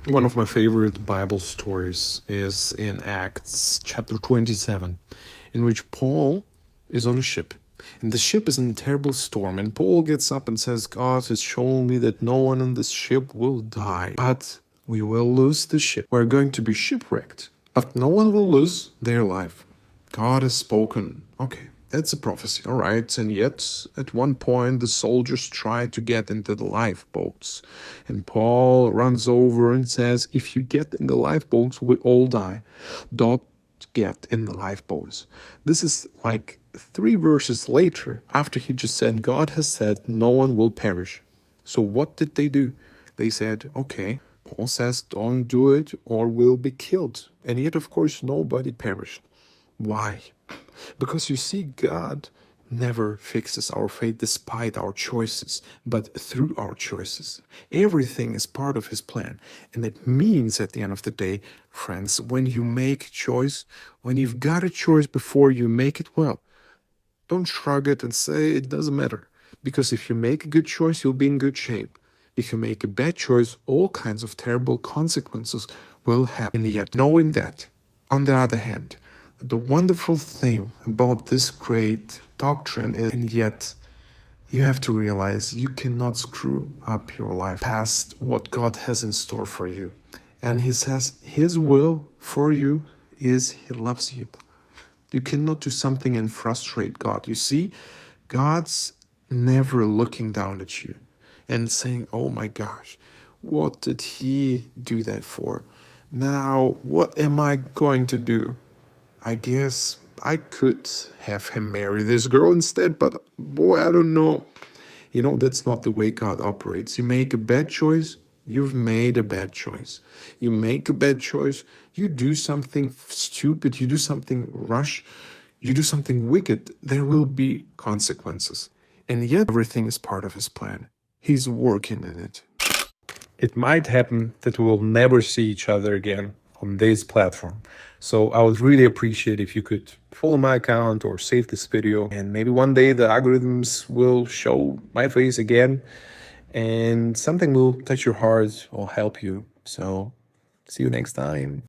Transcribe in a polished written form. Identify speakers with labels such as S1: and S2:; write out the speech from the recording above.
S1: One of my favorite Bible stories is in Acts chapter 27, in which Paul is on a ship. And the ship is in a terrible storm. And Paul gets up and says, God has shown me that no one on this ship will die, but we will lose the ship. We're going to be shipwrecked, but no one will lose their life. God has spoken. Okay, that's a prophecy, all right. And yet, at one point, the soldiers try to get into the lifeboats. And Paul runs over and says, if you get in the lifeboats, we all die. Don't get in the lifeboats. This is like 3 verses later, after he just said, God has said, no one will perish. So what did they do? They said, okay, Paul says, don't do it or we'll be killed. And yet, of course, nobody perished. Why? Because you see, God never fixes our fate despite our choices, but through our choices. Everything is part of His plan. And it means at the end of the day, friends, when you make a choice, when you've got a choice before you make it, well, don't shrug it and say it doesn't matter. Because if you make a good choice, you'll be in good shape. If you make a bad choice, all kinds of terrible consequences will happen. And yet, knowing that, on the other hand, the wonderful thing about this great doctrine is, and yet, you have to realize you cannot screw up your life past what God has in store for you. And He says His will for you is He loves you. You cannot do something and frustrate God. You see, God's never looking down at you and saying, oh my gosh, what did He do that for? Now, what am I going to do? I guess I could have him marry this girl instead, but boy, I don't know. You know, that's not the way God operates. You make a bad choice, you've made a bad choice. You make a bad choice, you do something stupid, you do something rash, you do something wicked, there will be consequences. And yet everything is part of His plan. He's working in it. It might happen that we will never see each other again on this platform. So I would really appreciate if you could follow my account or save this video, and maybe one day the algorithms will show my face again and something will touch your heart or help you. So see you next time.